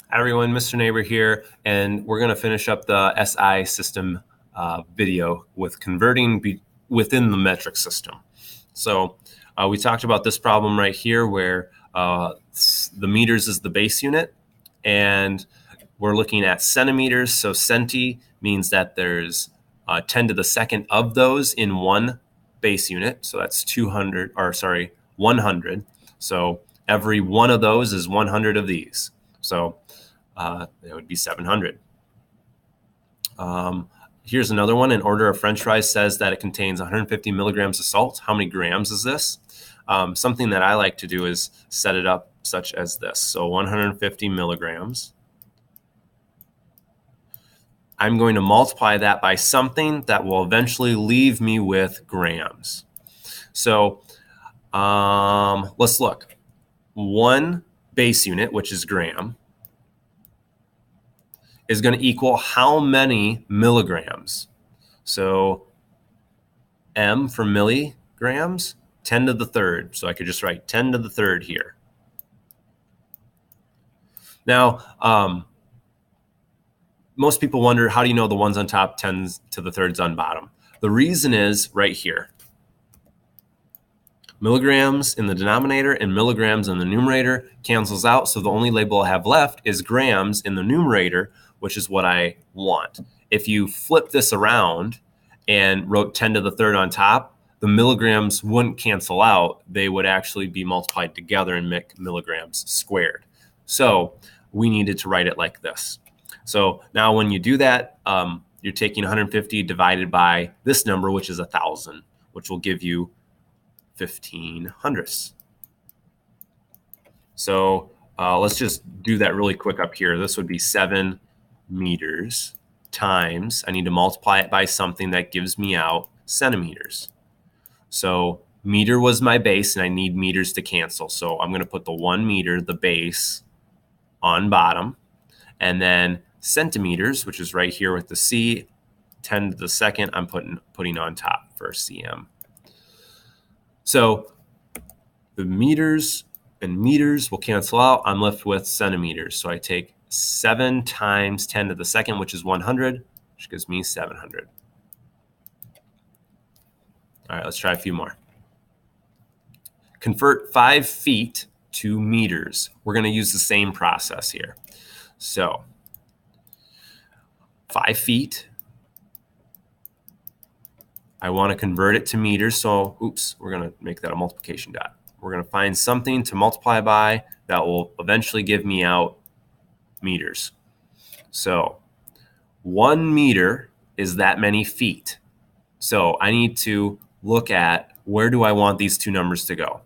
Hi everyone, Mr. Neighbor here, and we're going to finish up the SI system video with converting within the metric system. So we talked about this problem right here where the meters is the base unit, and we're looking at centimeters. So centi means that there's 10 to the second of those in one base unit. So that's 100. So every one of those is 100 of these. So that would be 700. Here's another one. An order of French fries says that it contains 150 milligrams of salt. How many grams is this? Something that I like to do is set it up such as this. So 150 milligrams. I'm going to multiply that by something that will eventually leave me with grams. So let's look. One base unit, which is gram, is going to equal how many milligrams? So M for milligrams, 10 to the third. So I could just write 10 to the third here. Now, most people wonder, how do you know the ones on top, 10 to the thirds on bottom? The reason is right here. Milligrams in the denominator and milligrams in the numerator cancels out. So the only label I have left is grams in the numerator, which is what I want. If you flip this around and wrote 10 to the third on top, the milligrams wouldn't cancel out. They would actually be multiplied together and make milligrams squared. So we needed to write it like this. So now when you do that, you're taking 150 divided by this number, which is 1,000, which will give you 15 hundredths. So let's just do that really quick up here. This would be 7 meters times, I need to multiply it by something that gives me out centimeters. So meter was my base, and I need meters to cancel. So I'm going to put the 1 meter, the base, on bottom. And then centimeters, which is right here with the C, 10 to the second, I'm putting on top for cm. So the meters and meters will cancel out. I'm left with centimeters. So I take 7 times 10 to the second, which is 100, which gives me 700. All right, let's try a few more. Convert 5 feet to meters. We're going to use the same process here. So 5 feet. I want to convert it to meters. So, we're going to make that a multiplication dot. We're going to find something to multiply by that will eventually give me out meters. So 1 meter is that many feet. So I need to look at, where do I want these two numbers to go?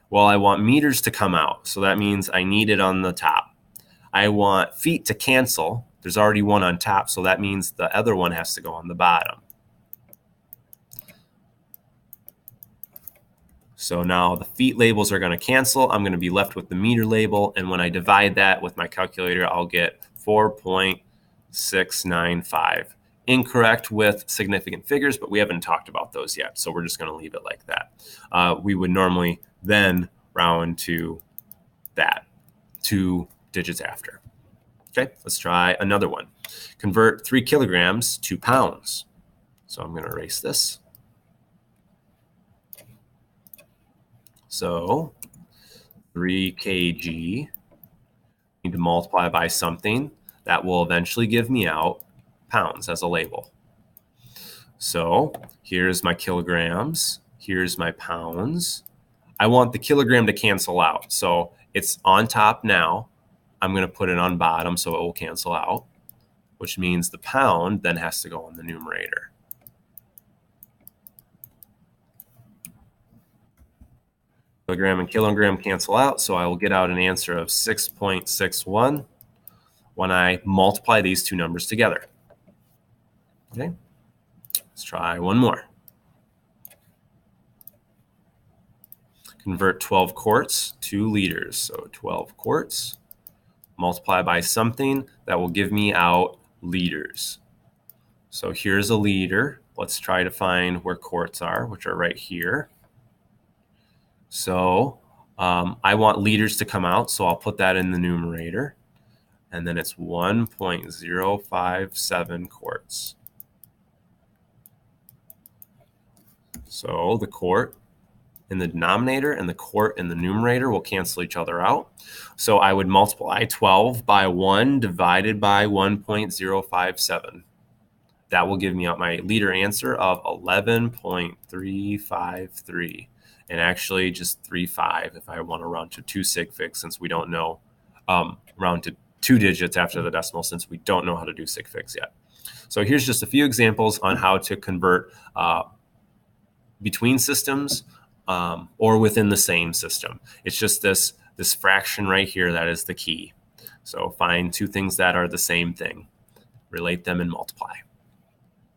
Well, I want meters to come out. So that means I need it on the top. I want feet to cancel. There's already one on top. So that means the other one has to go on the bottom. So now the feet labels are going to cancel. I'm going to be left with the meter label. And when I divide that with my calculator, I'll get 4.695. Incorrect with significant figures, but we haven't talked about those yet. So we're just going to leave it like that. We would normally then round to that, 2 digits after. Okay, let's try another one. Convert 3 kilograms to pounds. So I'm going to erase this. So 3 kg, need to multiply by something that will eventually give me out pounds as a label. So here's my kilograms, here's my pounds. I want the kilogram to cancel out. So it's on top now. I'm going to put it on bottom so it will cancel out, which means the pound then has to go on the numerator. Kilogram and kilogram cancel out, so I will get out an answer of 6.61 when I multiply these two numbers together. Okay, let's try one more. Convert 12 quarts to liters. So 12 quarts, multiply by something that will give me out liters. So here's a liter. Let's try to find where quarts are, which are right here. So I want liters to come out, so I'll put that in the numerator. and then it's 1.057 quarts. So the quart in the denominator and the quart in the numerator will cancel each other out. So I would multiply 12 by 1 divided by 1.057. That will give me out my liter answer of 11.353. And actually just 3.5 if I want to round to 2 sig figs, since we don't know, round to 2 digits after the decimal, since we don't know how to do sig figs yet. So here's just a few examples on how to convert between systems or within the same system. It's just this fraction right here that is the key. So find two things that are the same thing, relate them, and multiply.